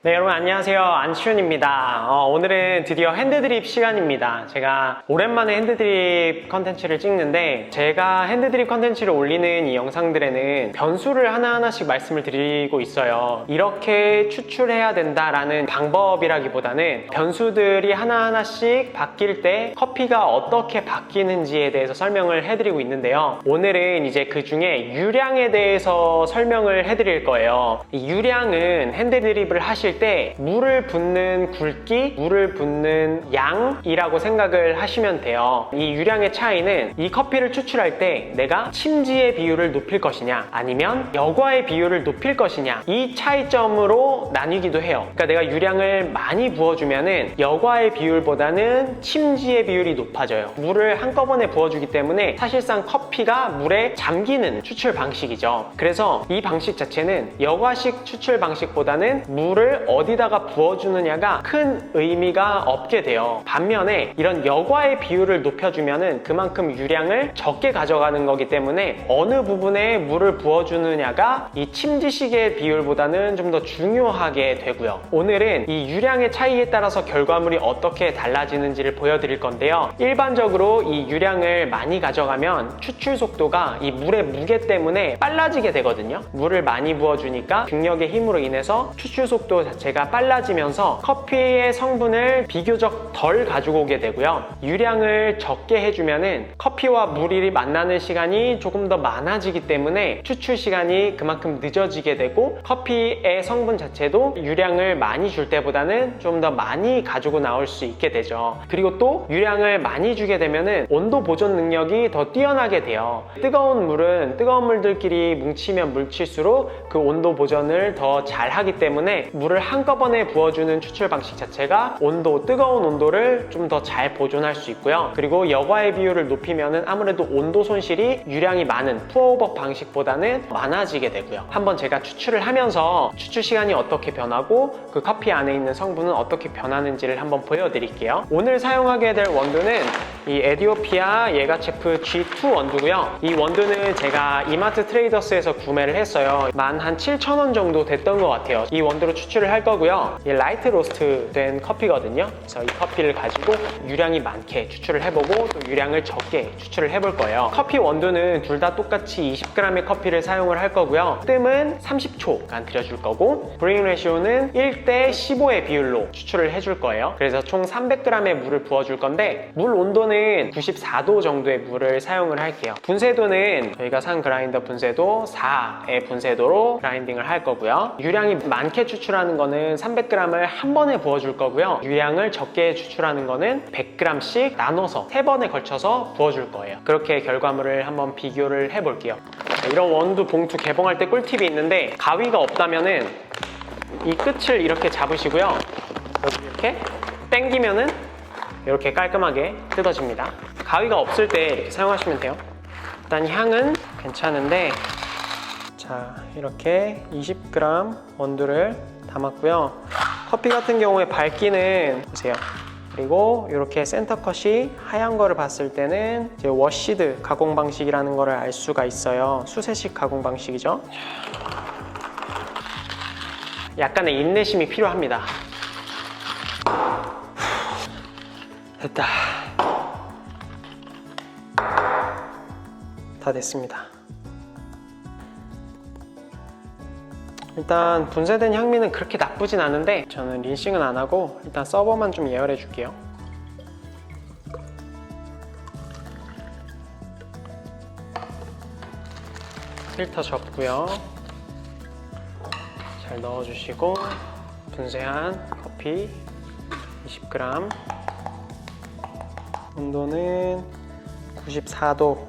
네, 여러분 안녕하세요. 안치훈입니다. 오늘은 드디어 핸드드립 시간입니다. 제가 오랜만에 핸드드립 컨텐츠를 찍는데 제가 핸드드립 컨텐츠를 올리는 이 영상들에는 변수를 하나하나씩 말씀을 드리고 있어요. 이렇게 추출해야 된다라는 방법이라기보다는 변수들이 하나하나씩 바뀔 때 커피가 어떻게 바뀌는지에 대해서 설명을 해드리고 있는데요. 오늘은 이제 그 중에 유량에 대해서 설명을 해드릴 거예요. 이 유량은 핸드드립을 하실 때 물을 붓는 굵기, 물을 붓는 양이라고 생각을 하시면 돼요. 이 유량의 차이는 이 커피를 추출할 때 내가 침지의 비율을 높일 것이냐 아니면 여과의 비율을 높일 것이냐 이 차이점으로 나뉘기도 해요. 그러니까 내가 유량을 많이 부어주면은 여과의 비율보다는 침지의 비율이 높아져요. 물을 한꺼번에 부어주기 때문에 사실상 커피가 물에 잠기는 추출 방식이죠. 그래서 이 방식 자체는 여과식 추출 방식보다는 물을 어디다가 부어주느냐가 큰 의미가 없게 돼요. 반면에 이런 여과의 비율을 높여주면은 그만큼 유량을 적게 가져가는 거기 때문에 어느 부분에 물을 부어주느냐가 이 침지식의 비율보다는 좀 더 중요하게 되고요. 오늘은 이 유량의 차이에 따라서 결과물이 어떻게 달라지는지를 보여드릴 건데요. 일반적으로 이 유량을 많이 가져가면 추출 속도가 이 물의 무게 때문에 빨라지게 되거든요. 물을 많이 부어주니까 중력의 힘으로 인해서 추출 속도 자체가 빨라지면서 커피의 성분을 비교적 덜 가지고 오게 되고요. 유량을 적게 해주면은 커피와 물이 만나는 시간이 조금 더 많아지기 때문에 추출 시간이 그만큼 늦어지게 되고 커피의 성분 자체도 유량을 많이 줄 때보다는 좀 더 많이 가지고 나올 수 있게 되죠. 그리고 또 유량을 많이 주게 되면은 온도 보존 능력이 더 뛰어나게 돼요. 뜨거운 물은 뜨거운 물들끼리 뭉치면 뭉칠수록 그 온도 보존을 더 잘 하기 때문에 물을 한꺼번에 부어주는 추출 방식 자체가 뜨거운 온도를 좀 더 잘 보존할 수 있고요. 그리고 여과의 비율을 높이면은 아무래도 온도 손실이 유량이 많은 푸어오버 방식보다는 많아지게 되고요. 한번 제가 추출을 하면서 추출 시간이 어떻게 변하고 그 커피 안에 있는 성분은 어떻게 변하는지를 한번 보여드릴게요. 오늘 사용하게 될 원두는 이 에디오피아 예가체프 G2 원두고요. 이 원두는 제가 이마트 트레이더스에서 구매를 했어요. 17,000원 정도 됐던 것 같아요. 이 원두로 추출을 할 거고요. 이 라이트 로스트 된 커피거든요. 그래서 이 커피를 가지고 유량이 많게 추출을 해보고 또 유량을 적게 추출을 해볼 거예요. 커피 원두는 둘 다 똑같이 20g의 커피를 사용을 할 거고요. 뜸은 30초간 들여줄 거고 브레잉 레시오는 1:15의 비율로 추출을 해줄 거예요. 그래서 총 300g의 물을 부어줄 건데 물 온도는 94도 정도의 물을 사용을 할게요. 분쇄도는 저희가 산 그라인더 분쇄도 4의 분쇄도로 그라인딩을 할 거고요. 유량이 많게 추출하는 거는 300g을 한 번에 부어줄 거고요. 유량을 적게 추출하는 거는 100g씩 나눠서 3번에 걸쳐서 부어줄 거예요. 그렇게 결과물을 한번 비교를 해볼게요. 이런 원두 봉투 개봉할 때 꿀팁이 있는데 가위가 없다면은 이 끝을 이렇게 잡으시고요. 여기 이렇게 당기면은 이렇게 깔끔하게 뜯어집니다. 가위가 없을 때 이렇게 사용하시면 돼요. 일단 향은 괜찮은데 자, 이렇게 20g 원두를 담았고요. 커피 같은 경우에 밝기는 보세요. 그리고 이렇게 센터 컷이 하얀 거를 봤을 때는 이제 워시드 가공 방식이라는 거를 알 수가 있어요. 수세식 가공 방식이죠. 약간의 인내심이 필요합니다. 됐다. 다 됐습니다. 일단 분쇄된 향미는 그렇게 나쁘진 않은데 저는 린싱은 안 하고 일단 서버만 좀 예열해 줄게요. 필터 접고요. 잘 넣어주시고 분쇄한 커피 20g 온도는 94도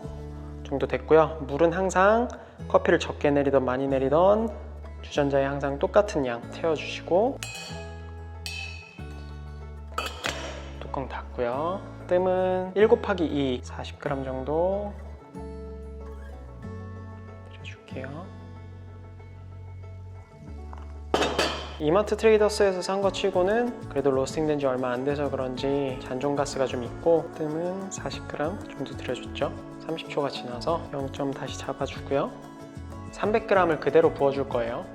정도 됐고요. 물은 항상 커피를 적게 내리던 많이 내리던 주전자에 항상 똑같은 양 채워주시고 뚜껑 닫고요. 뜸은 1/2 40g 정도 드려줄게요. 이마트 트레이더스에서 산 거 치고는 그래도 로스팅 된 지 얼마 안 돼서 그런지 잔존가스가 좀 있고 뜸은 40g 정도 들여줬죠. 30초가 지나서 0점 다시 잡아주고요. 300g을 그대로 부어줄 거예요.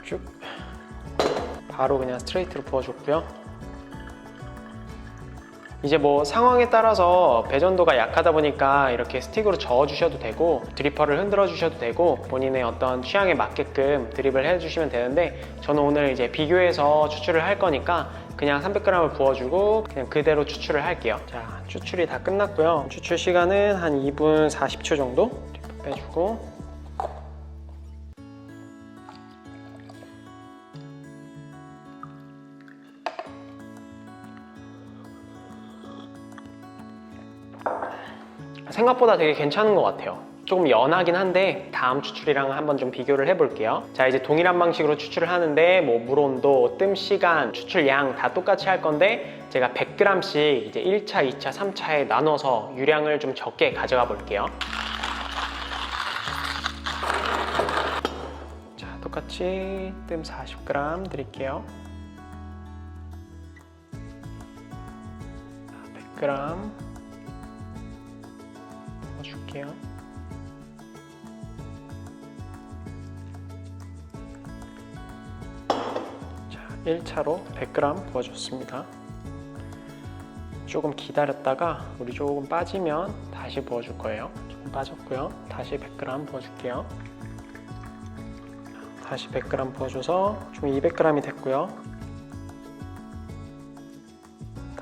쭉 바로 그냥 스트레이트로 부어줬고요. 이제 뭐 상황에 따라서 배전도가 약하다 보니까 이렇게 스틱으로 저어주셔도 되고 드리퍼를 흔들어 주셔도 되고 본인의 어떤 취향에 맞게끔 드립을 해주시면 되는데, 저는 오늘 이제 비교해서 추출을 할 거니까 그냥 300g을 부어주고 그냥 그대로 추출을 할게요. 자, 추출이 다 끝났고요. 추출 시간은 한 2분 40초 정도. 드리퍼 빼주고 생각보다 되게 괜찮은 것 같아요. 조금 연하긴 한데 다음 추출이랑 한번 좀 비교를 해볼게요. 자, 이제 동일한 방식으로 추출을 하는데 뭐 물 온도, 뜸 시간, 추출 양 다 똑같이 할 건데 제가 100g씩 이제 1차, 2차, 3차에 나눠서 유량을 좀 적게 가져가 볼게요. 자, 똑같이 뜸 40g 드릴게요. 100g 줄게요. 자, 1차로 100g 부어줬습니다. 조금 기다렸다가 물이 조금 빠지면 다시 부어줄 거예요. 조금 빠졌고요. 다시 100g 부어줄게요. 다시 100g 부어줘서 좀 200g이 됐고요.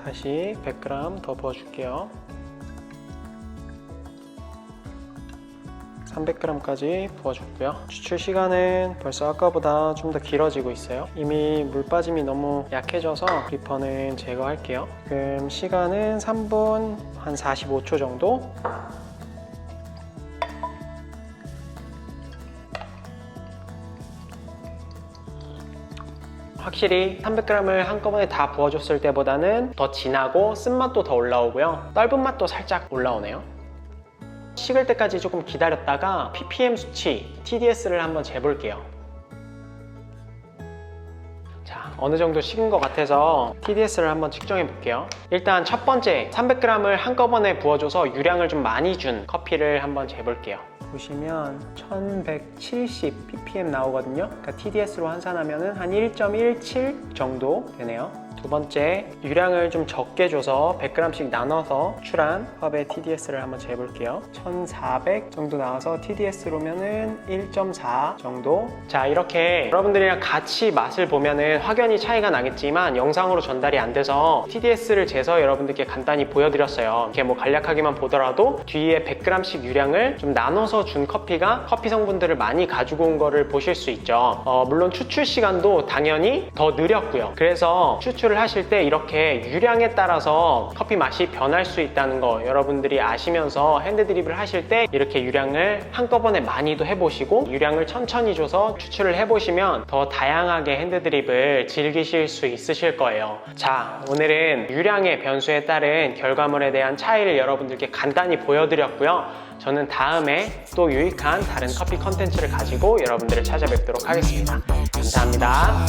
다시 100g 더 부어줄게요. 300g까지 부어줬고요. 추출 시간은 벌써 아까보다 좀 더 길어지고 있어요. 이미 물 빠짐이 너무 약해져서 드리퍼는 제거할게요. 지금 시간은 3분 한 45초 정도. 확실히 300g을 한꺼번에 다 부어줬을 때보다는 더 진하고 쓴맛도 더 올라오고요. 떫은 맛도 살짝 올라오네요. 식을 때까지 조금 기다렸다가 ppm 수치, TDS를 한번 재볼게요. 자, 어느 정도 식은 것 같아서 TDS를 한번 측정해 볼게요. 일단 첫 번째 300g을 한꺼번에 부어줘서 유량을 좀 많이 준 커피를 한번 재볼게요. 보시면 1170 ppm 나오거든요. 그러니까 TDS로 환산하면 한 1.17 정도 되네요. 두 번째, 유량을 좀 적게 줘서 100g씩 나눠서 추출한 컵의 TDS를 한번 재볼게요. 1400 정도 나와서 TDS로면은 1.4 정도. 자, 이렇게 여러분들이랑 같이 맛을 보면은 확연히 차이가 나겠지만 영상으로 전달이 안 돼서 TDS를 재서 여러분들께 간단히 보여드렸어요. 이렇게 뭐 간략하게만 보더라도 뒤에 100g씩 유량을 좀 나눠서 준 커피가 커피 성분들을 많이 가지고 온 거를 보실 수 있죠. 물론 추출 시간도 당연히 더 느렸고요. 그래서 추출을 하실 때 이렇게 유량에 따라서 커피 맛이 변할 수 있다는 거 여러분들이 아시면서 핸드드립을 하실 때 이렇게 유량을 한꺼번에 많이도 해보시고 유량을 천천히 줘서 추출을 해보시면 더 다양하게 핸드드립을 즐기실 수 있으실 거예요. 자, 오늘은 유량의 변수에 따른 결과물에 대한 차이를 여러분들께 간단히 보여드렸고요. 저는 다음에 또 유익한 다른 커피 컨텐츠를 가지고 여러분들을 찾아뵙도록 하겠습니다. 감사합니다.